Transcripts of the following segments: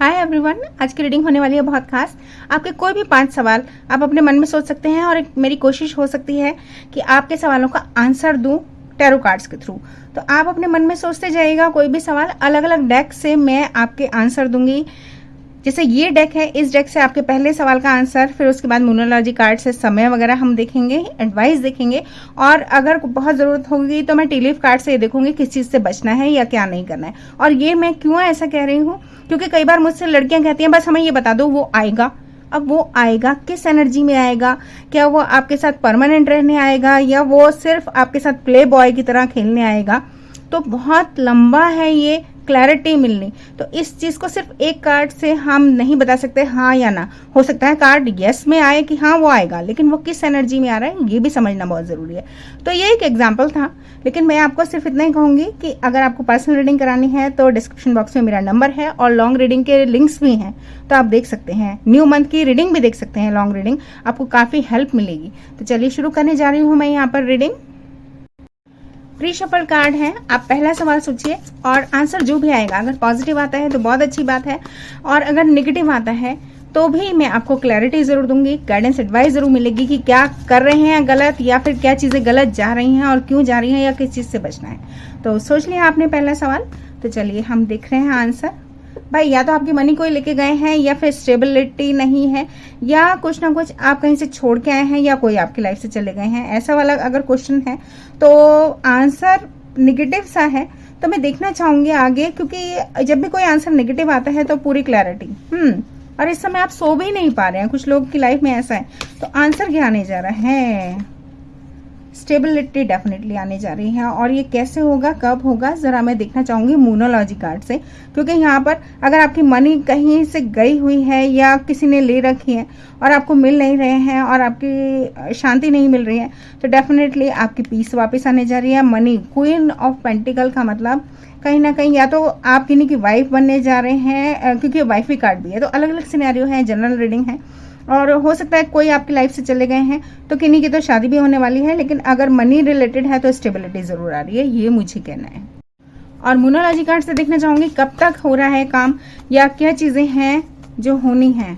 Hi everyone, आज की reading होने वाली है बहुत खास। आपके कोई भी 5 सवाल आप अपने मन में सोच सकते हैं और मेरी कोशिश हो सकती है कि आपके सवालों का आंसर दूं टैरो कार्ड्स के थ्रू। तो आप अपने मन में सोचते जाइएगा कोई भी सवाल, अलग अलग डेक से मैं आपके आंसर दूंगी। जैसे ये डेक है, इस डेक से आपके पहले सवाल का आंसर, फिर उसके बाद न्यूमरोलॉजी कार्ड से समय वगैरह हम देखेंगे, एडवाइस देखेंगे, और अगर बहुत ज़रूरत होगी तो मैं टी लीफ कार्ड से ये देखूंगी किस चीज़ से बचना है या क्या नहीं करना है। और ये मैं क्यों ऐसा कह रही हूँ, क्योंकि कई बार मुझसे लड़कियां कहती हैं बस हमें ये बता दो वो आएगा। अब वो आएगा किस एनर्जी में आएगा, क्या वो आपके साथ परमानेंट रहने आएगा या वो सिर्फ आपके साथ प्ले बॉय की तरह खेलने आएगा। तो बहुत लंबा है ये क्लैरिटी मिलनी। तो इस चीज को सिर्फ एक कार्ड से हम नहीं बता सकते हाँ या ना। हो सकता है कार्ड यस में आए कि हाँ वो आएगा, लेकिन वो किस एनर्जी में आ रहा है ये भी समझना बहुत जरूरी है। तो ये एक एग्जाम्पल था, लेकिन मैं आपको सिर्फ इतना ही कहूंगी कि अगर आपको पर्सनल रीडिंग करानी है तो डिस्क्रिप्शन बॉक्स में मेरा नंबर है और लॉन्ग रीडिंग के लिंक्स भी हैं, तो आप देख सकते हैं। न्यू मंथ की रीडिंग भी देख सकते हैं, लॉन्ग रीडिंग, आपको काफी हेल्प मिलेगी। तो चलिए शुरू करने जा रही हूँ मैं यहाँ पर रीडिंग। प्री शफल कार्ड है, आप पहला सवाल सोचिए और आंसर जो भी आएगा, अगर पॉजिटिव आता है तो बहुत अच्छी बात है, और अगर नेगेटिव आता है तो भी मैं आपको क्लैरिटी जरूर दूंगी, गाइडेंस एडवाइस जरूर मिलेगी कि क्या कर रहे हैं गलत या फिर क्या चीजें गलत जा रही हैं और क्यों जा रही हैं या किस चीज से बचना है। तो सोच लिया आपने पहला सवाल, तो चलिए हम देख रहे हैं आंसर। भाई या तो आपकी मनी कोई लेके गए हैं या फिर स्टेबिलिटी नहीं है या कुछ ना कुछ आप कहीं से छोड़ के आए हैं या कोई आपकी लाइफ से चले गए हैं, ऐसा वाला अगर क्वेश्चन है तो आंसर निगेटिव सा है। तो मैं देखना चाहूंगी आगे, क्योंकि जब भी कोई आंसर निगेटिव आता है तो पूरी क्लैरिटी और इस समय आप सो भी नहीं पा रहे हैं, कुछ लोग की लाइफ में ऐसा है। तो आंसर क्या आने जा रहा है, स्टेबिलिटी डेफिनेटली आने जा रही है। और ये कैसे होगा, कब होगा, जरा मैं देखना चाहूंगी न्यूमरोलॉजी कार्ड से, क्योंकि यहाँ पर अगर आपकी मनी कहीं से गई हुई है या किसी ने ले रखी है और आपको मिल नहीं रहे हैं और आपकी शांति नहीं मिल रही है, तो डेफिनेटली आपकी पीस वापस आने जा रही है। मनी, क्वीन ऑफ पेंटिकल का मतलब कहीं ना कहीं या तो आप किन्हीं की वाइफ बनने जा रहे हैं, क्योंकि वाइफ की कार्ड भी है। तो अलग अलग सिनेरियो है, जनरल रीडिंग है, और हो सकता है कोई आपकी लाइफ से चले गए हैं तो किन्हीं की तो शादी भी होने वाली है, लेकिन अगर मनी रिलेटेड है तो स्टेबिलिटी जरूर आ रही है, ये मुझे कहना है। और न्यूमरोलॉजी कार्ड से देखना चाहूंगी कब तक हो रहा है काम या क्या चीजें हैं जो होनी है।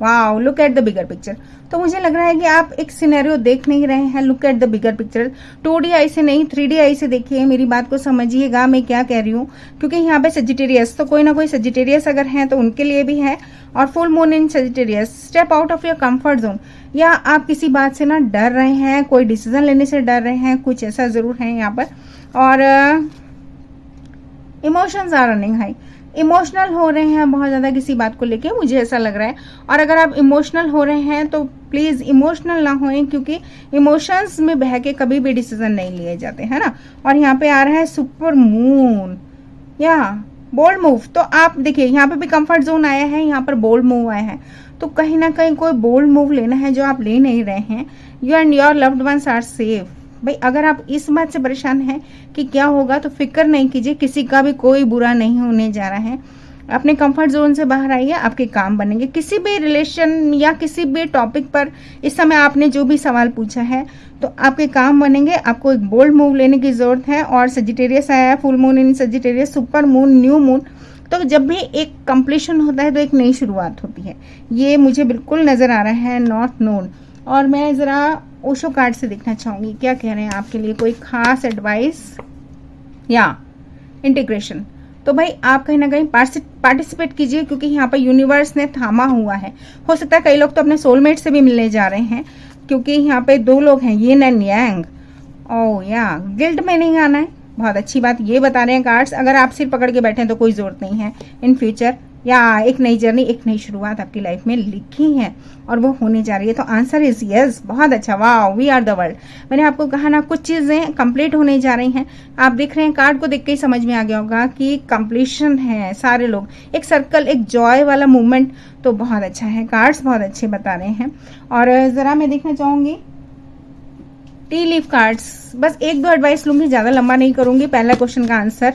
Wow, look at the bigger picture. तो मुझे लग रहा है कि आप एक सिनेरियो देख नहीं रहे हैं। Look at the bigger picture, 2D आई से नहीं 3D आई से देखिए, मेरी बात को समझिएगा मैं क्या कह रही हूँ, क्योंकि यहाँ पे सजिटेरियस, तो कोई ना कोई सजिटेरियस अगर हैं तो उनके लिए भी है। और full moon in Sagittarius, step out of your comfort zone, या आप किसी बात से ना डर रहे हैं, कोई डिसीजन लेने से डर रहे हैं, कुछ ऐसा जरूर है यहाँ पर। और emotions are running high, emotional हो रहे हैं बहुत ज्यादा किसी बात को लेके, मुझे ऐसा लग रहा है। और अगर आप इमोशनल हो रहे हैं तो प्लीज इमोशनल ना होएं, क्योंकि इमोशंस में बह के कभी भी डिसीजन नहीं लिए जाते, है ना। और यहाँ पे आ रहा है सुपर मून या बोल्ड मूव। तो आप देखिए यहाँ पे भी कंफर्ट जोन आया है, यहाँ पर बोल्ड मूव आया है, तो कहीं ना कहीं कोई बोल्ड मूव लेना है जो आप ले नहीं रहे हैं। You and your loved ones are safe. भाई अगर आप इस बात से परेशान हैं कि क्या होगा, तो फिक्र नहीं कीजिए, किसी का भी कोई बुरा नहीं होने जा रहा है। अपने कंफर्ट जोन से बाहर आइए, आपके काम बनेंगे। किसी भी रिलेशन या किसी भी टॉपिक पर इस समय आपने जो भी सवाल पूछा है तो आपके काम बनेंगे। आपको एक बोल्ड मूव लेने की जरूरत है। और सजिटेरियस आया है, full moon in Sagittarius, super moon, new moon. तो जब भी एक कंप्लीशन होता है तो एक नई शुरुआत होती है, ये मुझे बिल्कुल नजर आ रहा है, नॉट नोन। और मैं जरा ओशो कार्ड से देखना चाहूंगी क्या कह रहे हैं आपके लिए, कोई खास एडवाइस या इंटीग्रेशन। तो भाई आप कहीं ना कहीं पार्टिसिपेट कीजिए, क्योंकि यहाँ पर यूनिवर्स ने थामा हुआ है। हो सकता है कई लोग तो अपने सोलमेट से भी मिलने जा रहे हैं, क्योंकि यहाँ पे 2 लोग हैं, यिन एंड यांग। ओ या गिल्ट में नहीं आना है, बहुत अच्छी बात ये बता रहे हैं कार्ड्स। अगर आप सिर पकड़ के बैठे हैं तो कोई जरूरत नहीं है। इन फ्यूचर या एक नई जर्नी, एक नई शुरुआत आपकी लाइफ में लिखी है और वो होने जा रही है। तो आंसर इज यस, बहुत अच्छा। Wow, we are the world. मैंने आपको कहा ना, कुछ चीजें कंप्लीट होने जा रही हैं। आप देख रहे हैं, कार्ड को देख के ही समझ में आ गया होगा कि कंप्लीशन है। सारे लोग एक सर्कल, एक जॉय वाला मूवमेंट, तो बहुत अच्छा है। कार्ड्स बहुत अच्छे बता रहे हैं। और जरा मैं देखना चाहूंगी टी लीफ कार्ड्स, बस 1-2 एडवाइस लूंगी, ज्यादा लंबा नहीं करूंगी। पहला क्वेश्चन का आंसर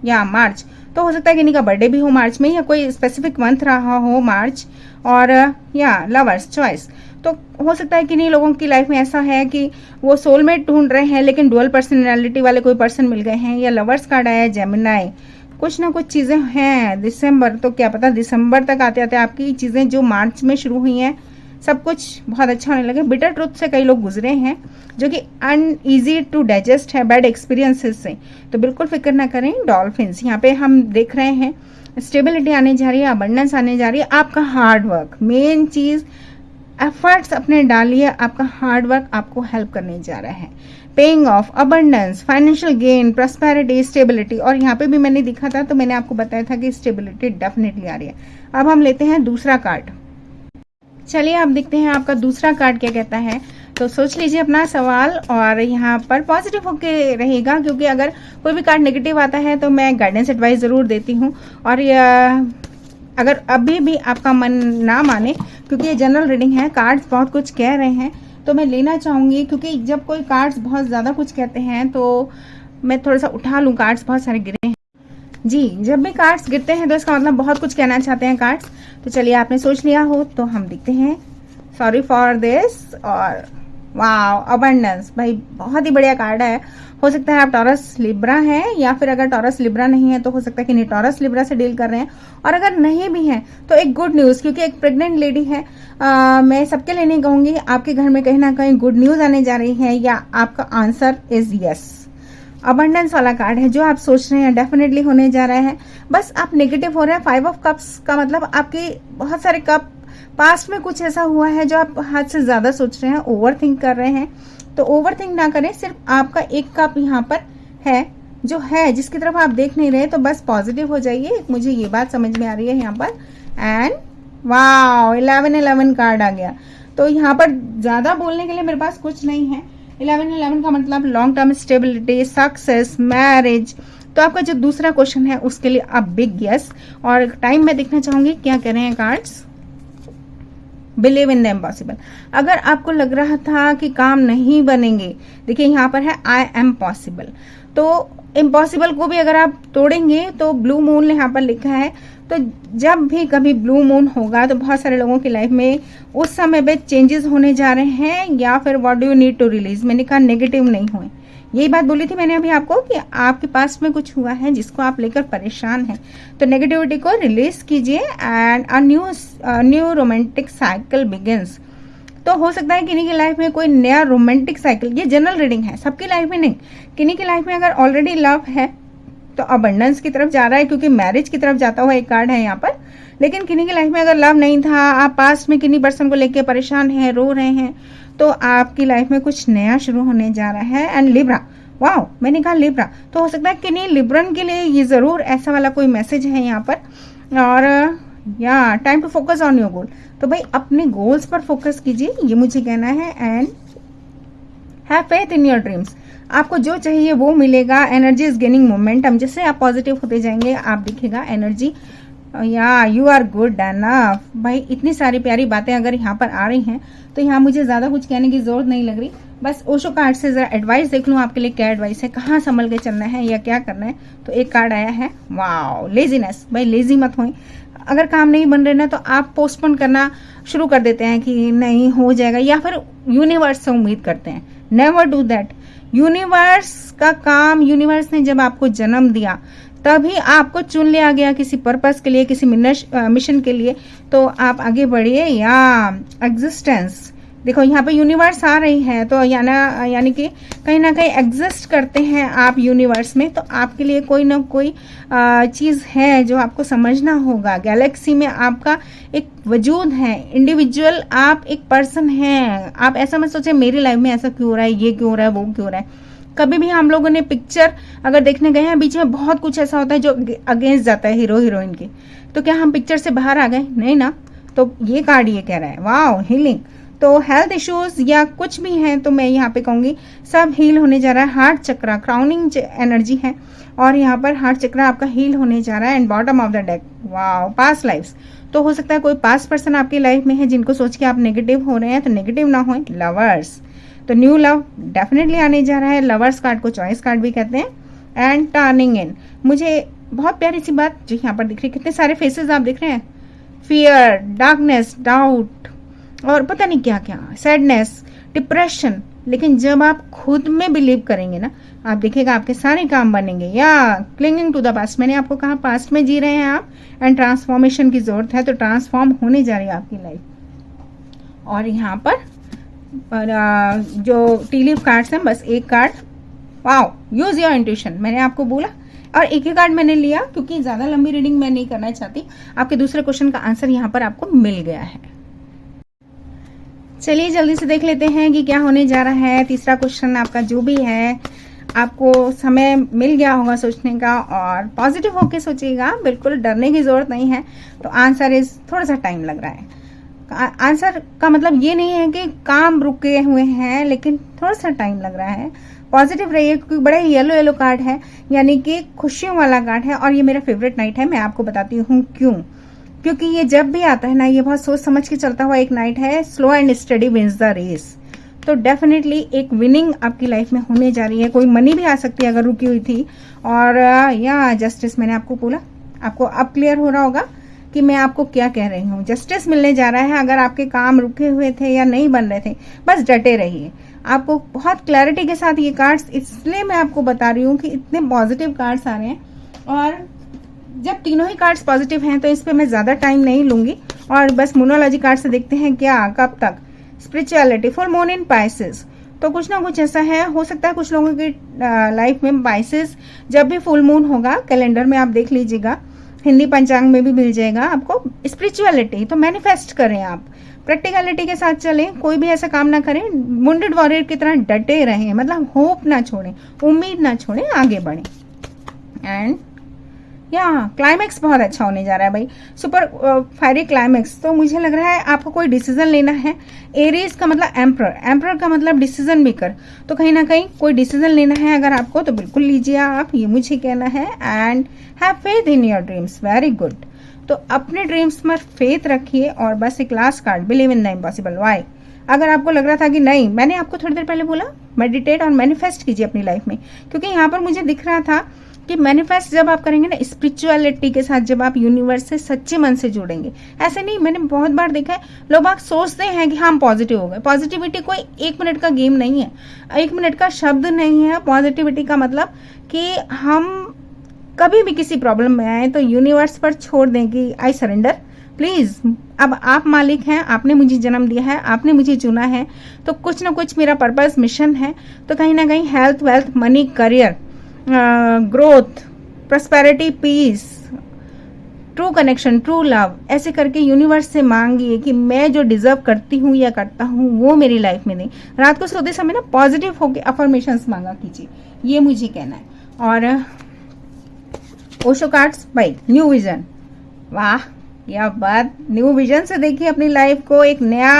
या मार्च, तो हो सकता है किन्हीं का बर्थडे भी हो मार्च में या कोई स्पेसिफिक मंथ रहा हो मार्च। और या लवर्स चॉइस, तो हो सकता है किन्हीं लोगों की लाइफ में ऐसा है कि वो सोलमेट ढूंढ रहे हैं लेकिन डुअल पर्सनैलिटी वाले कोई पर्सन मिल गए हैं। या लवर्स कार्ड आया है, जेमिनाई, कुछ ना कुछ चीज़ें हैं। दिसंबर तो क्या पता, दिसंबर तक आते आते आपकी चीज़ें जो मार्च में शुरू हुई हैं सब कुछ बहुत अच्छा होने लगे। बिटर ट्रुथ से कई लोग गुजरे हैं जो कि अनईजी टू डाइजेस्ट है बैड एक्सपीरियंसेस से, तो बिल्कुल फिक्र ना करें। डॉल्फिन्स यहाँ पे हम देख रहे हैं स्टेबिलिटी आने जा रही है, अबंडेंस आने जा रही है। आपका हार्ड वर्क, मेन चीज़ एफर्ट्स अपने डालिए, आपका हार्ड वर्क आपको हेल्प करने जा रहा है। Paying off, abundance, financial gain, prosperity, stability. और यहाँ पे भी मैंने दिखा था तो मैंने आपको बताया था कि स्टेबिलिटी डेफिनेटली आ रही है। अब हम लेते हैं दूसरा कार्ड। चलिए अब देखते हैं आपका दूसरा कार्ड क्या कहता है। तो सोच लीजिए अपना सवाल और यहाँ पर पॉजिटिव होके रहेगा, क्योंकि अगर कोई भी कार्ड नेगेटिव आता है तो मैं गाइडेंस एडवाइस ज़रूर देती हूँ। और अगर अभी भी आपका मन ना माने, क्योंकि ये जनरल रीडिंग है, कार्ड्स बहुत कुछ कह रहे हैं तो मैं लेना चाहूँगी, क्योंकि जब कोई कार्ड्स बहुत ज़्यादा कुछ कहते हैं तो मैं थोड़ा सा उठा लूँ। कार्ड्स बहुत सारे गिरे हैं जी, जब भी कार्ड्स गिरते हैं तो इसका मतलब बहुत कुछ कहना चाहते हैं कार्ड्स। तो चलिए आपने सोच लिया हो तो हम देखते हैं। Sorry for this. और वाओ, अबंडेंस, भाई बहुत ही बढ़िया कार्ड है। हो सकता है आप टॉरस लिब्रा हैं, या फिर अगर टॉरस लिब्रा नहीं है तो हो सकता है कि नहीं टॉरस लिब्रा से डील कर रहे हैं। और अगर नहीं भी है तो एक गुड न्यूज़, क्योंकि एक प्रेग्नेंट लेडी है, मैं सबके लिए नहीं कहूँगी, आपके घर में कहीं ना कहीं गुड न्यूज़ आने जा रही है, या आपका आंसर इज यस। अबंडेंस वाला कार्ड है, जो आप सोच रहे हैं डेफिनेटली होने जा रहा है। बस आप नेगेटिव हो रहे हैं। 5 ऑफ कप्स का मतलब आपके बहुत सारे कप, पास्ट में कुछ ऐसा हुआ है जो आप हद से ज्यादा सोच रहे हैं, ओवर थिंक कर रहे हैं। तो ओवर थिंक ना करें, सिर्फ आपका एक कप यहाँ पर है जो है, जिसकी तरफ आप देख नहीं रहे, तो बस पॉजिटिव हो जाइए। मुझे ये बात समझ में आ रही है यहाँ पर। एंड वाओ, 11 कार्ड आ गया। तो यहाँ पर ज्यादा बोलने के लिए मेरे पास कुछ नहीं है। 11 का मतलब long term stability, success, marriage. तो आपका जो दूसरा क्वेश्चन है उसके लिए आप बिग यस। और टाइम में देखना चाहूंगी क्या कह रहे हैं cards. Believe in the impossible. अगर आपको लग रहा था कि काम नहीं बनेंगे, देखिए यहाँ पर है आई एम पॉसिबल। तो इम्पॉसिबल को भी अगर आप तोड़ेंगे तो ब्लू मून यहाँ पर लिखा है। तो जब भी कभी ब्लू मून होगा तो बहुत सारे लोगों की लाइफ में उस समय पे चेंजेस होने जा रहे हैं, या फिर what do you need to release. मैंने कहा नेगेटिव नहीं हुए, यही बात बोली थी मैंने अभी आपको कि आपके पास में कुछ हुआ है जिसको आप लेकर परेशान हैं। तो नेगेटिविटी को रिलीज कीजिए and a new romantic cycle begins. तो हो सकता है किन्हीं की लाइफ में कोई नया रोमांटिक साइकिल, ये जनरल रीडिंग है, सबकी लाइफ में नहीं, किन्हीं की लाइफ में अगर ऑलरेडी लव है तो अबंडेंस की तरफ जा रहा है, क्योंकि मैरिज की तरफ जाता हुआ एक कार्ड है यहाँ पर। लेकिन किन्हीं की लाइफ में अगर लव नहीं था, आप पास्ट में किन्हीं पर्सन को लेकर परेशान हैं, रो रहे हैं, तो आपकी लाइफ में कुछ नया शुरू होने जा रहा है। एंड लिब्रा, वाओ, मैंने कहा लिब्रा, तो हो सकता है किन्हीं लिब्रन के लिए ये जरूर ऐसा वाला कोई मैसेज है यहाँ पर। और या time to focus on your goal. तो भाई अपने गोल्स पर फोकस कीजिए, ये मुझे कहना है। And have faith in your dreams. आपको जो चाहिए वो मिलेगा। Energy is gaining momentum. जैसे आप पॉजिटिव होते जाएंगे आप दिखेगा एनर्जी, या यू आर गुड एनफ। भाई इतनी सारी प्यारी बातें अगर यहाँ पर आ रही हैं तो यहाँ मुझे ज्यादा कुछ कहने की जरूरत नहीं लग रही। बस ओशो कार्ड से जरा एडवाइस देख लूँ आपके लिए क्या एडवाइस है, कहाँ संभल के चलना है या क्या करना है। तो एक कार्ड आया है, वाओ, लेजीनेस। भाई लेजी मत होए। अगर काम नहीं बन रहे ना तो आप पोस्टपोन करना शुरू कर देते हैं कि नहीं हो जाएगा, या फिर यूनिवर्स से उम्मीद करते हैं। Never do that. यूनिवर्स का काम, यूनिवर्स ने जब आपको जन्म दिया तभी आपको चुन लिया गया किसी पर्पस के लिए, किसी मिशन के लिए। तो आप आगे बढ़िए। या एग्जिस्टेंस, देखो यहाँ पे यूनिवर्स आ रही है, तो यानी कि कहीं ना कहीं एग्जिस्ट करते हैं आप यूनिवर्स में। तो आपके लिए कोई ना कोई चीज़ है जो आपको समझना होगा। गैलेक्सी में आपका एक वजूद है, इंडिविजुअल आप एक पर्सन हैं। आप ऐसा मत सोचे मेरी लाइफ में ऐसा क्यों हो रहा है, ये क्यों हो रहा है, वो क्यों हो रहा है। कभी भी हम लोगों ने पिक्चर अगर देखने गए हैं, बीच में बहुत कुछ ऐसा होता है जो अगेंस्ट जाता है हीरो हीरोइन के, तो क्या हम पिक्चर से बाहर आ गए? नहीं ना। तो ये कार्ड ये कह रहा है, वाओ, हीलिंग। तो हेल्थ इश्यूज या कुछ भी हैं तो मैं यहाँ पे कहूँगी सब हील होने जा रहा है। हार्ट चक्रा क्राउनिंग एनर्जी है, और यहाँ पर हार्ट चक्रा आपका हील होने जा रहा है। And bottom of the deck, wow, past lifes. तो हो सकता है कोई पास्ट पर्सन आपकी लाइफ में है जिनको सोच के आप नेगेटिव हो रहे हैं, तो नेगेटिव ना हो। लवर्स, तो न्यू लव डेफिनेटली आने जा रहा है। लवर्स कार्ड को चॉइस कार्ड भी कहते हैं। एंड टर्निंग इन, मुझे बहुत प्यारी सी बात जो यहाँ पर दिख रही है, कितने सारे फेसेस आप दिख रहे हैं। फियर, डार्कनेस, डाउट, और पता नहीं क्या क्या, सैडनेस, डिप्रेशन, लेकिन जब आप खुद में बिलीव करेंगे ना, आप देखिएगा आपके सारे काम बनेंगे। या क्लिंगिंग टू द पास्ट, मैंने आपको कहा पास्ट में जी रहे हैं आप, एंड ट्रांसफॉर्मेशन की जरूरत है, तो ट्रांसफॉर्म होने जा रही है आपकी लाइफ। और यहाँ पर जो टी लीफ कार्ड्स हैं, बस एक card, wow, use your intuition, मैंने आपको बोला, और एक ही कार्ड मैंने लिया क्योंकि ज्यादा लंबी रीडिंग मैं नहीं करना चाहती। आपके दूसरे क्वेश्चन का आंसर यहाँ पर आपको मिल गया है। चलिए जल्दी से देख लेते हैं कि क्या होने जा रहा है। तीसरा क्वेश्चन आपका जो भी है, आपको समय मिल गया होगा सोचने का, और पॉजिटिव होके सोचिएगा, बिल्कुल डरने की जरूरत नहीं है। तो आंसर इज, थोड़ा सा टाइम लग रहा है। आंसर का मतलब ये नहीं है कि काम रुके हुए हैं, लेकिन थोड़ा सा टाइम लग रहा है। पॉजिटिव रहिए क्योंकि बड़ा ही येलो येलो कार्ड है, यानी कि खुशियों वाला कार्ड है, और ये मेरा फेवरेट नाइट है। मैं आपको बताती हूँ क्यों, क्योंकि ये जब भी आता है ना, ये बहुत सोच समझ के चलता हुआ एक नाइट है। Slow and steady wins the race. तो डेफिनेटली एक विनिंग आपकी लाइफ में होने जा रही है। कोई मनी भी आ सकती है अगर रुकी हुई थी। और या जस्टिस, मैंने आपको बोला, आपको अब क्लियर हो रहा होगा कि मैं आपको क्या कह रही हूँ। जस्टिस मिलने जा रहा है। अगर आपके काम रुके हुए थे या नहीं बन रहे थे, बस डटे रहिए। आपको बहुत क्लैरिटी के साथ ये कार्ड्स, इसलिए मैं आपको बता रही हूँ कि इतने पॉजिटिव कार्ड्स आ रहे हैं। और जब तीनों ही कार्ड्स पॉजिटिव हैं तो इस पे मैं ज्यादा टाइम नहीं लूंगी, और बस मोनोलॉजी कार्ड से देखते हैं क्या, कब तक। Spirituality, full moon in Pisces, तो कुछ ना कुछ ऐसा है। हो सकता है कुछ लोगों की लाइफ में पाइसेस, जब भी फुल मून होगा, कैलेंडर में आप देख लीजिएगा, हिंदी पंचांग में भी मिल जाएगा आपको। स्पिरिचुअलिटी तो मैनिफेस्ट करें आप, प्रैक्टिकलिटी के साथ चलें, कोई भी ऐसा काम ना करें, वुंडेड वॉरियर की तरह डटे रहें, मतलब होप ना छोड़ें, उम्मीद ना छोड़ें, आगे बढ़ें। एंड या क्लाइमैक्स बहुत अच्छा होने जा रहा है भाई, सुपर फायरी क्लाइमैक्स। तो मुझे लग रहा है आपको कोई डिसीजन लेना है। एरीज का मतलब एम्परर, एम्परर का मतलब डिसीजन मेकर, तो कहीं ना कहीं कोई डिसीजन लेना है अगर आपको, तो बिल्कुल लीजिए आप, ये मुझे कहना है। And have faith in your dreams, very good. तो अपने ड्रीम्स में फेथ रखिए। और बस एक last card, believe in the impossible. Why, अगर आपको लग रहा था कि नहीं, मैंने आपको थोड़ी देर पहले बोला मेडिटेट और मैनिफेस्ट कीजिए अपनी लाइफ में, क्योंकि यहाँ पर मुझे दिख रहा था कि मैनिफेस्ट जब आप करेंगे ना स्पिरिचुअलिटी के साथ, जब आप यूनिवर्स से सच्चे मन से जुड़ेंगे। ऐसे नहीं, मैंने बहुत बार देखा है लोग आप सोचते हैं कि हम पॉजिटिव हो गए। पॉजिटिविटी कोई 1 मिनट का गेम नहीं है, 1 मिनट का शब्द नहीं है। पॉजिटिविटी का मतलब कि हम कभी भी किसी प्रॉब्लम में आए तो यूनिवर्स पर छोड़ दें कि आई सरेंडर, प्लीज, अब आप मालिक हैं, आपने मुझे जन्म दिया है, आपने मुझे चुना है, तो कुछ ना कुछ मेरा पर्पस, मिशन है। तो कहीं ना कहीं health, wealth, money, career, growth, prosperity, peace, true connection, true love, ऐसे करके यूनिवर्स से मांगिए कि मैं जो डिजर्व करती हूँ या करता हूँ वो मेरी लाइफ में दे। रात को सोते समय ना पॉजिटिव होके अफर्मेशंस मांगा कीजिए, ये मुझे कहना है। और ओशो कार्ड्स भाई, न्यू विजन, वाह क्या बात, न्यू विजन से देखिए अपनी लाइफ को, एक नया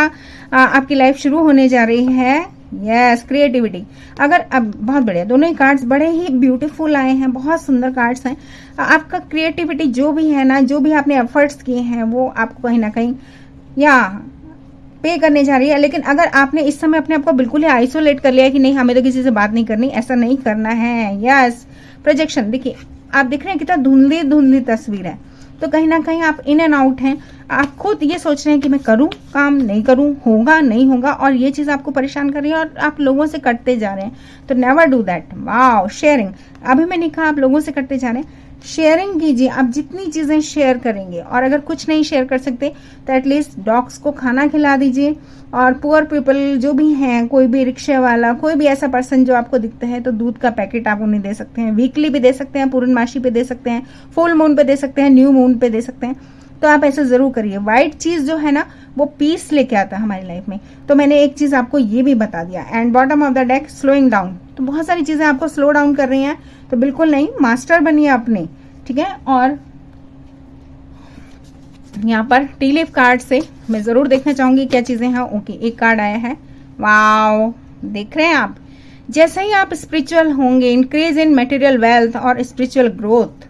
आपकी लाइफ शुरू होने जा रही है। यस, क्रिएटिविटी, अगर अब बहुत बढ़िया, दोनों ही कार्ड्स बड़े ही ब्यूटीफुल आए हैं, बहुत सुंदर कार्ड्स हैं। आपका क्रिएटिविटी जो भी है ना, जो भी आपने एफर्ट्स किए हैं, वो आपको कहीं ना कहीं या पे करने जा रही है। लेकिन अगर आपने इस समय अपने आप को बिल्कुल ही आइसोलेट कर लिया है कि नहीं हमें तो किसी से बात नहीं करनी, ऐसा नहीं करना है। यस, प्रोजेक्शन, देखिए आप देख रहे हैं कितना धुंधली धुंधली तस्वीर है, तो कहीं ना कहीं आप इन एंड आउट हैं। आप खुद ये सोच रहे हैं कि मैं करूं काम, नहीं करूं, होगा नहीं होगा, और ये चीज आपको परेशान कर रही है और आप लोगों से कटते जा रहे हैं। तो never do that. Wow, sharing, अभी मैंने कहा आप लोगों से कटते जा रहे हैं, शेयरिंग कीजिए। आप जितनी चीजें शेयर करेंगे, और अगर कुछ नहीं शेयर कर सकते तो एटलीस्ट डॉग्स को खाना खिला दीजिए। और पुअर पीपल जो भी हैं, कोई भी रिक्शा वाला, कोई भी ऐसा पर्सन जो आपको दिखता है, तो दूध का पैकेट आप उन्हें दे सकते हैं। वीकली भी दे सकते हैं, पूर्णमासी पे दे सकते हैं, फुल मून पे दे सकते हैं, न्यू मून पे दे सकते हैं। तो आप ऐसा जरूर करिए। वाइट चीज जो है ना, वो पीस लेके आता है हमारी लाइफ में। तो मैंने एक चीज आपको ये भी बता दिया। And bottom of the deck, slowing down, तो बहुत सारी चीजें आपको स्लो डाउन कर रही हैं, तो बिल्कुल नहीं, मास्टर बनिए अपने, ठीक है। और यहाँ पर टी लीफ कार्ड से मैं जरूर देखना चाहूंगी क्या चीजें हैं। ओके, एक कार्ड आया है, वाओ, देख रहे हैं आप, जैसे ही आप स्पिरिचुअल होंगे, इंक्रीज इन मटेरियल वेल्थ और spiritual growth,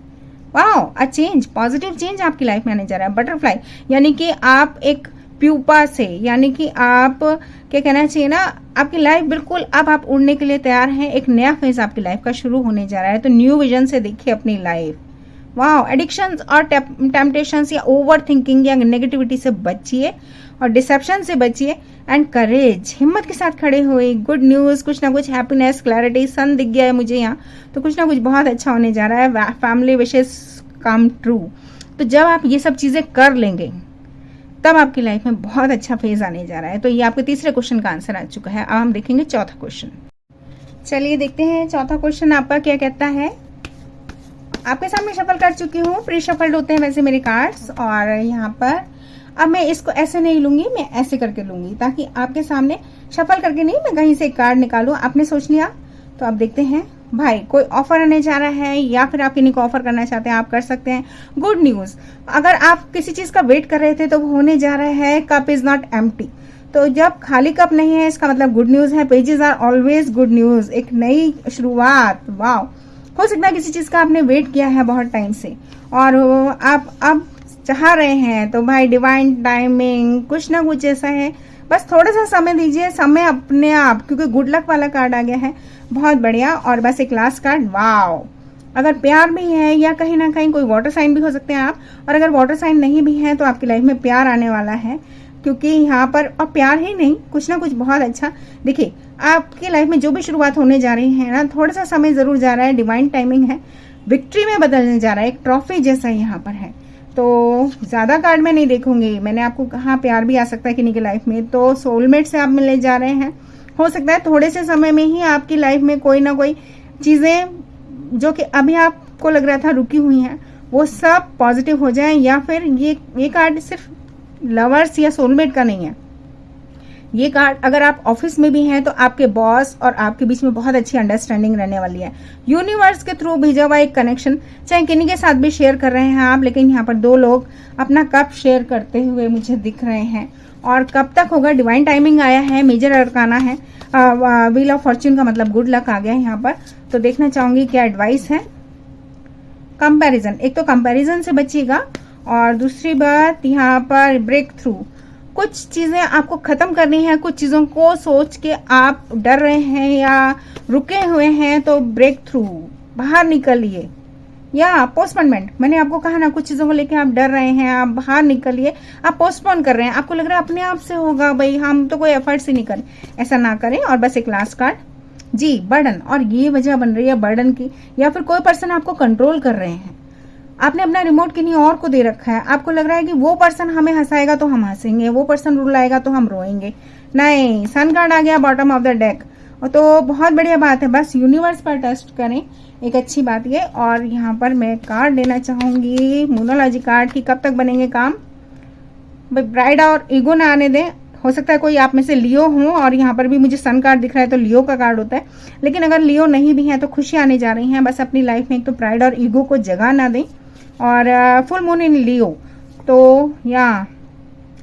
wow, a change, positive change आपकी लाइफ में आने जा रहा है। बटरफ्लाई, यानी कि आप एक प्यूपा से, यानी कि आप क्या कहना चाहिए ना, आपकी लाइफ बिल्कुल अब आप उड़ने के लिए तैयार हैं। एक नया फेज आपकी लाइफ का शुरू होने जा रहा है। तो न्यू विजन से देखिए अपनी लाइफ, वाह, एडिक्शंस और टेम्पटेशंस या ओवर थिंकिंग या नेगेटिविटी से बचिए और डिसेप्शन से बचिए। एंड करेज, हिम्मत के साथ खड़े हुए, गुड न्यूज़, कुछ ना कुछ हैप्पीनेस, क्लैरिटी, सन दिख गया है मुझे यहाँ, तो कुछ ना कुछ बहुत अच्छा होने जा रहा है। Family wishes come true. तो जब आप ये सब चीज़ें कर लेंगे तब आपकी लाइफ में बहुत अच्छा फेज आने जा रहा है। तो ये आपके तीसरे क्वेश्चन का आंसर आ चुका है। अब हम देखेंगे चौथा क्वेश्चन। चलिए देखते हैं चौथा क्वेश्चन आपका क्या कहता है। आपके सामने शफल कर चुकी हूँ, प्री शफल्ड होते हैं वैसे मेरे कार्ड्स, और यहाँ पर अब मैं इसको ऐसे नहीं लूंगी, मैं ऐसे करके लूंगी ताकि आपके सामने शफल करके नहीं, मैं कहीं से एक कार्ड निकालूं। आपने सोच लिया तो आप देखते हैं भाई कोई ऑफर आने जा रहा है या फिर आप किन्हीं को ऑफर करना चाहते हैं, आप कर सकते हैं। गुड न्यूज, अगर आप किसी चीज का वेट कर रहे थे तो वो होने जा रहा है। कप इज नॉट एम्प्टी, तो जब खाली कप नहीं है इसका मतलब गुड न्यूज है। Pages are always good news, एक नई शुरुआत। वाह, हो सकता है किसी चीज का आपने वेट किया है बहुत टाइम से और आप अब चाह रहे हैं, तो भाई डिवाइन टाइमिंग कुछ ना कुछ ऐसा है। बस थोड़ा सा समय दीजिए, समय अपने आप, क्योंकि गुड लक वाला कार्ड आ गया है, बहुत बढ़िया। और बस एक लास्ट कार्ड, वाओ, अगर प्यार भी है या कहीं ना कहीं कोई वाटर साइन भी हो सकते हैं आप, और अगर वाटर साइन नहीं भी है तो आपकी लाइफ में प्यार आने वाला है, क्योंकि यहाँ पर अब प्यार ही नहीं, कुछ ना कुछ बहुत अच्छा। देखिए आपकी लाइफ में जो भी शुरुआत होने जा रही है ना, थोड़ा सा समय जरूर जा रहा है, डिवाइन टाइमिंग है, विक्ट्री में बदलने जा रहा है, एक ट्रॉफी जैसा यहाँ पर है। तो ज्यादा कार्ड में नहीं देखूंगी, मैंने आपको कहा प्यार भी आ सकता है किन्हीं की लाइफ में, तो सोलमेट से आप मिलने जा रहे हैं। हो सकता है थोड़े से समय में ही आपकी लाइफ में कोई ना कोई चीजें जो कि अभी आपको लग रहा था रुकी हुई हैं वो सब पॉजिटिव हो जाए, या फिर ये कार्ड सिर्फ लवर्स या सोलमेट का नहीं है। ये कार्ड अगर आप ऑफिस में भी हैं तो आपके बॉस और आपके बीच में बहुत अच्छी अंडरस्टैंडिंग रहने वाली है। यूनिवर्स के थ्रू भेजा हुआ एक कनेक्शन, चाहे किन्हीं के साथ भी शेयर कर रहे हैं आप, लेकिन यहाँ पर दो लोग अपना कप शेयर करते हुए मुझे दिख रहे हैं। और कब तक होगा, डिवाइन टाइमिंग आया है, मेजर अरकाना है, व्हील ऑफ फॉर्च्यून का मतलब गुड लक आ गया है यहाँ पर। तो देखना चाहूंगी क्या एडवाइस है। कंपैरिजन, एक तो कंपैरिजन से बचिएगा, और दूसरी बात यहाँ पर ब्रेक थ्रू, कुछ चीजें आपको खत्म करनी है, कुछ चीजों को सोच के आप डर रहे हैं या रुके हुए हैं, तो ब्रेक थ्रू, बाहर निकलिए। या पोस्टपोनमेंट, मैंने आपको कहा ना, कुछ चीजों को लेके आप डर रहे हैं, आप बाहर निकलिए, आप पोस्टपोन कर रहे हैं, आपको लग रहा है अपने आप से होगा, भाई हम तो कोई एफर्ट्स ही नहीं करें, ऐसा ना करें। और बस एक लास्ट कार्ड जी, बर्डन, और ये वजह बन रही है बर्डन की, या फिर कोई पर्सन आपको कंट्रोल कर रहे हैं, आपने अपना रिमोट किन्हीं और को दे रखा है, आपको लग रहा है कि वो पर्सन हमें हंसाएगा तो हम हंसेंगे, वो पर्सन रुलाएगा तो हम रोएंगे। नहीं, सन कार्ड आ गया बॉटम ऑफ द डेक, तो बहुत बढ़िया बात है। बस यूनिवर्स पर ट्रस्ट करें, एक अच्छी बात ये। और यहाँ पर मैं कार्ड लेना चाहूंगी, मोनोलॉजी कार्ड की, कब तक बनेंगे काम, भाई ब्राइड और ईगो ना आने दें। हो सकता है कोई आप में से लियो हो, और यहाँ पर भी मुझे सन कार्ड दिख रहा है तो लियो का कार्ड होता है, लेकिन अगर लियो नहीं भी है तो खुशी आने जा रही हैं। बस अपनी लाइफ में एक तो प्राइड और ईगो को जगह ना दें, और फुल मून इन लियो, तो या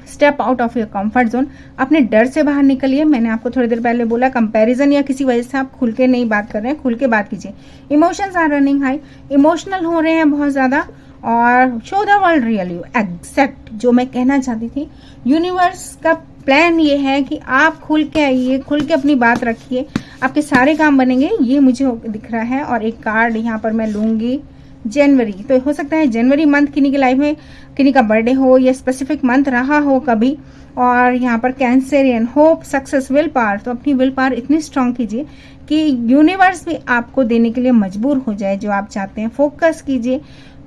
step out of your comfort zone, अपने डर से बाहर निकलिए। मैंने आपको थोड़ी देर पहले बोला, कंपैरिजन या किसी वजह से आप खुल के नहीं बात कर रहे हैं, खुल के बात कीजिए। Emotions are running high, emotional हो रहे हैं बहुत ज्यादा, और show the world real you, exact जो मैं कहना चाहती थी। यूनिवर्स का प्लान ये है कि आप खुल के आइए, खुल के अपनी बात रखिए, आपके सारे काम बनेंगे, ये मुझे दिख रहा है। और एक कार्ड यहाँ पर मैं लूंगी जनवरी, तो हो सकता है जनवरी मंथ किन्हीं की लाइफ में किन्हीं का बर्थडे हो, या स्पेसिफिक मंथ रहा हो कभी। और यहाँ पर कैंसरियन, होप, सक्सेस, विल पावर, तो अपनी विल पावर इतनी स्ट्रांग कीजिए कि यूनिवर्स भी आपको देने के लिए मजबूर हो जाए जो आप चाहते हैं। फोकस कीजिए,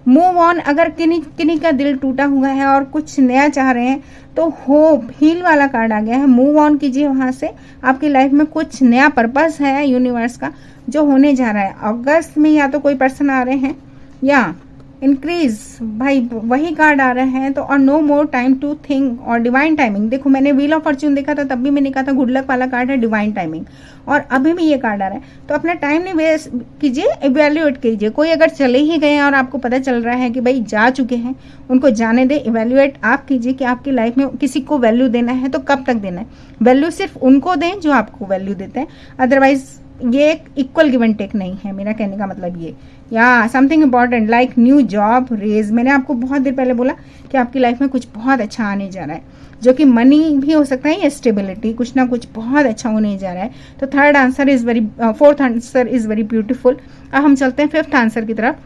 मूव ऑन। अगर किन्हीं का दिल टूटा हुआ है और कुछ नया चाह रहे हैं तो होप, हील वाला कार्ड आ गया है, मूव ऑन कीजिए वहां से। आपकी लाइफ में कुछ नया पर्पस है यूनिवर्स का जो होने जा रहा है। अगस्त में या तो कोई पर्सन आ रहे हैं या इंक्रीज, भाई वही कार्ड आ रहे हैं। तो और no more time to think, और डिवाइन टाइमिंग। देखो मैंने व्हील ऑफ फॉर्च्यून देखा था, तब भी मैंने कहा था गुड लक वाला कार्ड है, डिवाइन टाइमिंग, और अभी भी ये कार्ड आ रहा है। तो अपना टाइम नहीं वेस्ट कीजिए, इवेल्युएट कीजिए। कोई अगर चले ही गए हैं और आपको पता चल रहा है कि भाई जा चुके हैं, उनको जाने दे। इवेल्युएट आप कीजिए कि आपकी लाइफ में किसी को वैल्यू देना है तो कब तक देना है। वैल्यू सिर्फ उनको दें जो आपको वैल्यू देते हैं, अदरवाइज ये एक इक्वल गिव एंड टेक नहीं है, मेरा कहने का मतलब ये। या something important like new job, raise, मैंने आपको बहुत देर पहले बोला कि आपकी लाइफ में कुछ बहुत अच्छा आने जा रहा है, जो कि मनी भी हो सकता है या स्टेबिलिटी, कुछ ना कुछ बहुत अच्छा होने जा रहा है। तो fourth answer is very beautiful. अब हम चलते हैं फिफ्थ आंसर की तरफ।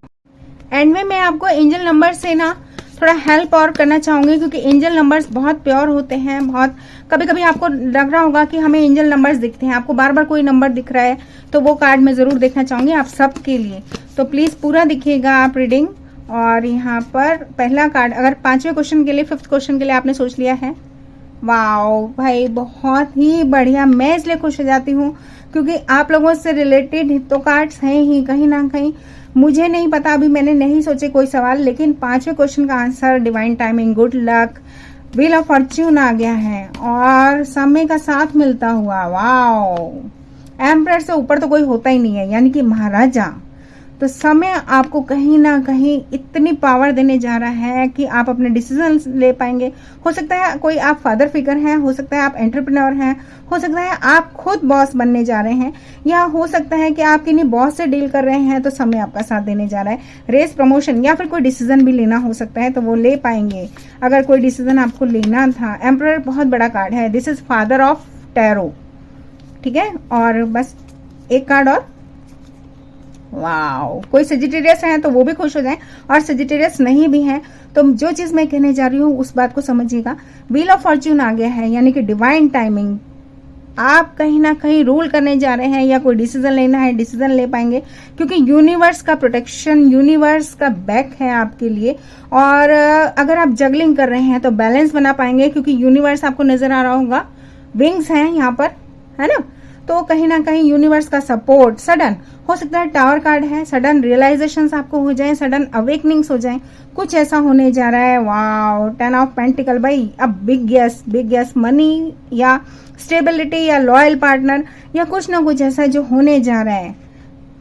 एंड में मैं आपको एंजल नंबर से ना थोड़ा हेल्प और करना चाहूंगी, क्योंकि एंजल नंबर्स बहुत प्योर होते हैं। बहुत कभी कभी आपको लग रहा होगा कि हमें एंजल नंबर्स दिखते हैं, आपको बार बार कोई नंबर दिख रहा है, तो वो कार्ड मैं जरूर देखना चाहूंगी आप सबके लिए। तो प्लीज पूरा दिखिएगा आप रीडिंग। और यहाँ पर पहला कार्ड, अगर 5वें क्वेश्चन के लिए, 5th क्वेश्चन के लिए आपने सोच लिया है, वाओ भाई बहुत ही बढ़िया। मैं इसलिए खुश हो जाती हूँ क्योंकि आप लोगों से रिलेटेड तो कार्ड्स हैं ही कहीं ना कहीं। मुझे नहीं पता, अभी मैंने नहीं सोचे कोई सवाल, लेकिन 5वें क्वेश्चन का answer divine timing, good luck, wheel of fortune आ गया है और समय का साथ मिलता हुआ। वाओ, एम्परर से ऊपर तो कोई होता ही नहीं है, यानी कि महाराजा। तो समय आपको कहीं ना कहीं इतनी पावर देने जा रहा है कि आप अपने डिसीजन ले पाएंगे। हो सकता है कोई आप फादर फिगर हैं, हो सकता है आप एंटरप्रेन्योर हैं, हो सकता है आप खुद बॉस बनने जा रहे हैं, या हो सकता है कि आप किन्हीं बॉस से डील कर रहे हैं तो समय आपका साथ देने जा रहा है। रेस, प्रमोशन या फिर कोई डिसीजन भी लेना हो सकता है तो वो ले पाएंगे अगर कोई डिसीजन आपको लेना था। एम्परर बहुत बड़ा कार्ड है, this is father of tarot, ठीक है। और बस एक कार्ड और, वाओ, कोई सजिटेरियस है तो वो भी खुश हो जाएं, और सजिटेरियस नहीं भी है तो जो चीज मैं कहने जा रही हूँ उस बात को समझिएगा। व्हील ऑफ फॉर्च्यून आ गया है, यानी कि डिवाइन टाइमिंग। आप कहीं ना कहीं रूल करने जा रहे हैं या कोई डिसीजन लेना है, डिसीजन ले पाएंगे, क्योंकि यूनिवर्स का प्रोटेक्शन, यूनिवर्स का बैक है आपके लिए। और अगर आप जगलिंग कर रहे हैं तो बैलेंस बना पाएंगे, क्योंकि यूनिवर्स आपको नजर आ रहा होगा, विंग्स हैं यहाँ पर, है ना। तो कहीं ना कहीं यूनिवर्स का सपोर्ट, सडन हो सकता है, टावर कार्ड है, सडन रियलाइजेशंस आपको हो जाए, सडन अवेकनिंग्स हो जाए, कुछ ऐसा होने जा रहा है। वाओ, 10 ऑफ पेंटिकल भाई, अब बिग यस, मनी या स्टेबिलिटी या लॉयल पार्टनर या कुछ ना कुछ ऐसा जो होने जा रहा है।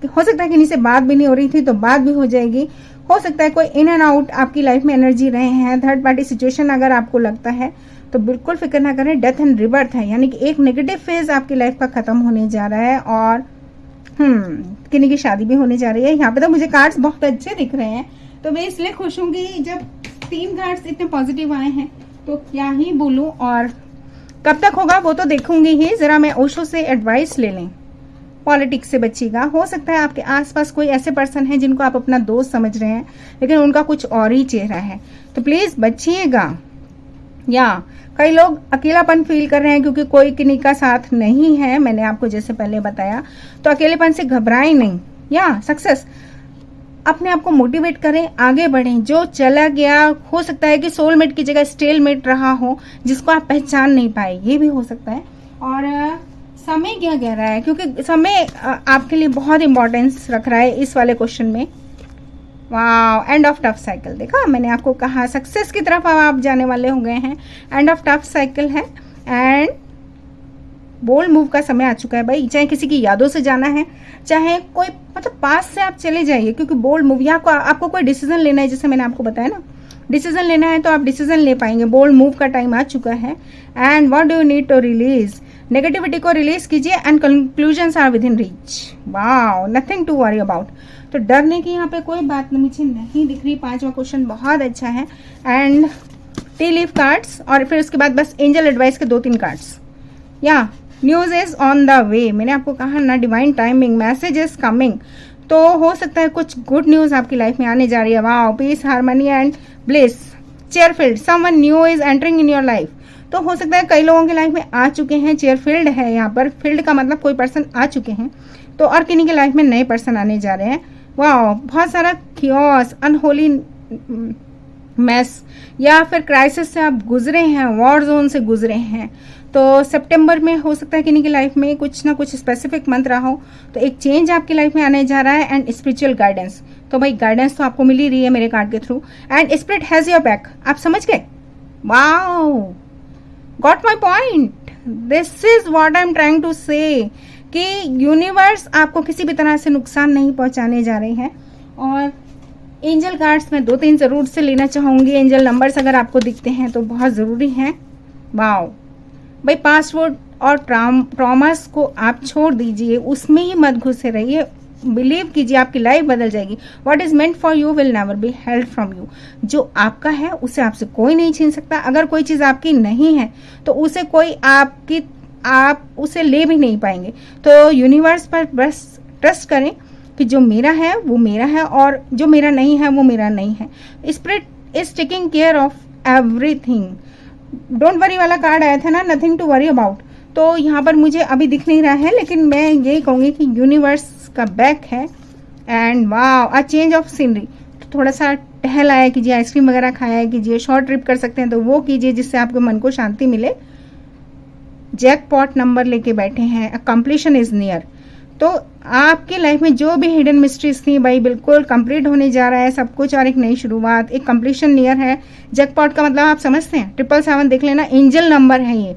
हो सकता है कि इनसे बात भी नहीं हो रही थी तो बात भी हो जाएगी। हो सकता है कोई इन एंड आउट आपकी लाइफ में एनर्जी रहे हैं, थर्ड पार्टी सिचुएशन अगर आपको लगता है तो बिल्कुल फिक्र ना करें, डेथ एंड रिबर्थ है, यानी कि एक नेगेटिव फेज आपकी लाइफ का खत्म होने जा रहा है। और किन्हीं की शादी भी होने जा रही है। यहाँ पे तो मुझे कार्ड्स बहुत अच्छे दिख रहे हैं, तो मैं इसलिए खुश हूँ कि जब 3 कार्ड्स इतने पॉजिटिव आए हैं तो क्या ही बोलूं। और कब तक होगा वो तो देखूंगी ही। जरा मैं ओशो से एडवाइस ले लें, पॉलिटिक्स से बचिएगा। हो सकता है आपके आसपास कोई ऐसे पर्सन है जिनको आप अपना दोस्त समझ रहे हैं, लेकिन उनका कुछ और ही चेहरा है, तो प्लीज बचिएगा। या कई लोग अकेलापन फील कर रहे हैं क्योंकि कोई किन्हीं का साथ नहीं है, मैंने आपको जैसे पहले बताया, तो अकेलेपन से घबराएं नहीं। या सक्सेस, अपने आप को मोटिवेट करें, आगे बढ़ें। जो चला गया, हो सकता है कि सोलमेट की जगह स्टेलमेट रहा हो, जिसको आप पहचान नहीं पाए, ये भी हो सकता है। और समय क्या कह रहा है, क्योंकि समय आपके लिए बहुत इंपॉर्टेंस रख रहा है इस वाले क्वेश्चन में। Wow, end of tough cycle, देखा मैंने आपको कहा सक्सेस की तरफ अब आप जाने वाले हो गए हैं। एंड ऑफ टफ साइकिल है एंड बोल्ड मूव का समय आ चुका है भाई। चाहे किसी की यादों से जाना है, चाहे कोई मतलब पास से आप चले जाइए, क्योंकि बोल्ड मूव, या आपको कोई डिसीजन लेना है, जैसे मैंने आपको बताया ना, डिसीजन लेना है तो आप डिसीजन ले पाएंगे। बोल्ड मूव का टाइम आ चुका है। And what do you need to release, negativity को रिलीज कीजिए and conclusions are within reach. Wow, nothing to worry about. तो डरने की यहाँ पे कोई बात मुझे नहीं दिख रही। 5वां क्वेश्चन बहुत अच्छा है। एंड टी लीफ कार्ड्स, और फिर उसके बाद बस एंजल एडवाइस के 2-3 कार्ड्स। या news is on the way, मैंने आपको कहा ना, divine timing, message is coming. तो हो सकता है कुछ गुड न्यूज आपकी लाइफ में आने जा रही है। Wow, peace, harmony and bliss, cheerful, someone new is entering in your life. तो हो सकता है कई लोगों की लाइफ में आ चुके हैं, चेयरफील्ड है यहाँ पर, फील्ड का मतलब कोई पर्सन आ चुके हैं, तो और किन्हीं के लाइफ में नए पर्सन आने जा रहे हैं। वाओ, बहुत सारा कियोस, अनहोली मैस या फिर क्राइसिस से आप गुजरे हैं, वॉर जोन से गुजरे हैं। तो सितंबर में हो सकता है किन्हीं की लाइफ में कुछ ना कुछ स्पेसिफिक मंथ रहा हो, तो एक चेंज आपकी लाइफ में आने जा रहा है। एंड स्पिरिचुअल गाइडेंस, तो भाई गाइडेंस तो आपको मिल ही रही है मेरे कार्ड के through. And spirit has your back, आप समझ गए। Wow, got my point, this is what I am trying to say, कि यूनिवर्स आपको किसी भी तरह से नुकसान नहीं पहुंचाने जा रहे हैं। और एंजल कार्ड्स मैं 2-3 जरूर से लेना चाहूंगी। एंजल नंबर्स अगर आपको दिखते हैं तो बहुत जरूरी हैं। वाओ भाई, पासवर्ड और ट्रॉमास को आप छोड़ दीजिए, उसमें ही मत घुसे रहिए। बिलीव कीजिए, आपकी लाइफ बदल जाएगी। What is meant for you will never be held from you. जो आपका है उसे आपसे कोई नहीं छीन सकता। अगर कोई चीज आपकी नहीं है तो उसे कोई आप उसे ले भी नहीं पाएंगे। तो यूनिवर्स पर बस ट्रस्ट करें, कि जो मेरा है वो मेरा है और जो मेरा नहीं है वो मेरा नहीं है। Spirit is taking care of everything. Don't worry वाला कार्ड आया था ना, नथिंग टू वरी अबाउट, तो यहाँ पर मुझे अभी दिख नहीं रहा है, लेकिन मैं ये कहूँगी कि यूनिवर्स का बैक है। And wow, a change of scenery, थोड़ा सा टहल आया कीजिए, आइसक्रीम वगैरह खाया कीजिए, शॉर्ट ट्रिप कर सकते हैं तो वो कीजिए जिससे आपके मन को शांति मिले। जैकपॉट नंबर लेके बैठे हैं, कंप्लीशन इज नियर। तो आपकी लाइफ में जो भी हिडन मिस्ट्रीज थी भाई बिल्कुल कंप्लीट होने जा रहा है सब कुछ, और एक नई शुरुआत, एक कंप्लीशन नियर है। जैकपॉट का मतलब आप समझते हैं, 777 देख लेना, एंजल नंबर है ये।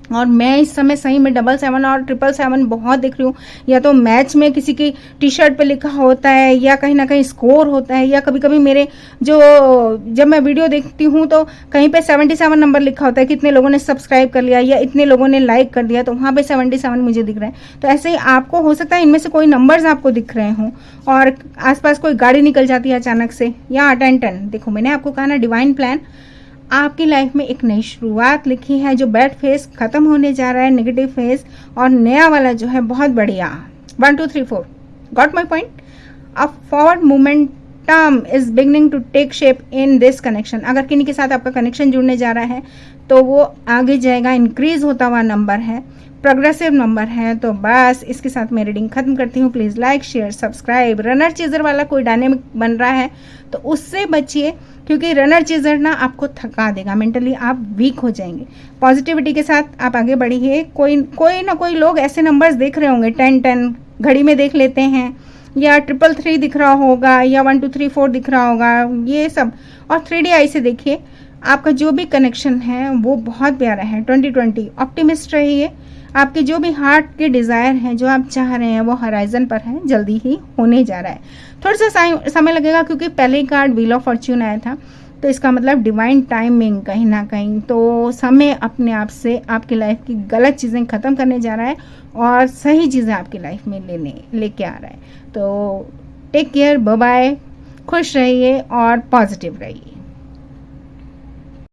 और मैं इस समय सही में 777 और 777 बहुत देख रही हूँ। या तो मैच में किसी की टी शर्ट पे लिखा होता है, या कहीं ना कहीं स्कोर होता है, या कभी कभी मेरे जो जब मैं वीडियो देखती हूँ तो कहीं पे 77 नंबर लिखा होता है, कितने लोगों ने सब्सक्राइब कर लिया या इतने लोगों ने लाइक कर दिया, तो वहाँ पे 77 मुझे दिख रहा है। तो ऐसे ही आपको हो सकता है इनमें से कोई नंबर्स आपको दिख रहे हों, और आसपास कोई गाड़ी निकल जाती है अचानक से, या 10-10। देखो मैंने आपको कहा ना, डिवाइन प्लान आपकी लाइफ में एक नई शुरुआत लिखी है। जो बैड फेज खत्म होने जा रहा है, नेगेटिव फेज, और नया वाला जो है बहुत बढ़िया। 1 2 3 4, got my point. A forward momentum is beginning to take shape in this connection. अगर किन्हीं के साथ आपका कनेक्शन जुड़ने जा रहा है तो वो आगे जाएगा, इंक्रीज होता हुआ नंबर है, प्रोग्रेसिव नंबर है। तो बस इसके साथ मैं रीडिंग खत्म करती हूँ। Please like, share, subscribe. Runner चीजर वाला कोई डायनेमिक बन रहा है तो उससे बचिए, क्योंकि रनर चीजर ना आपको थका देगा, मेंटली आप वीक हो जाएंगे। पॉजिटिविटी के साथ आप आगे बढ़िए। कोई ना कोई लोग ऐसे नंबर्स देख रहे होंगे, 10-10 घड़ी में देख लेते हैं, या 333 दिख रहा होगा, या 1 2 3 4 दिख रहा होगा, ये सब। और 3D आई से देखिए, आपका जो भी कनेक्शन है वो बहुत प्यारा है। 2020 ऑप्टिमिस्ट रहिए। आपके जो भी हार्ट के डिज़ायर हैं, जो आप चाह रहे हैं, वो हराइजन पर है, जल्दी ही होने जा रहा है। थोड़ा सा समय लगेगा, क्योंकि पहले ही कार्ड व्हील ऑफ फॉर्च्यून आया था, तो इसका मतलब डिवाइन टाइमिंग कहीं ना कहीं। तो समय अपने आप से आपकी लाइफ की गलत चीज़ें ख़त्म करने जा रहा है और सही चीज़ें आपकी लाइफ में लेके आ रहा है। तो टेक केयर, बाय बाय, खुश रहिए और पॉजिटिव रहिए।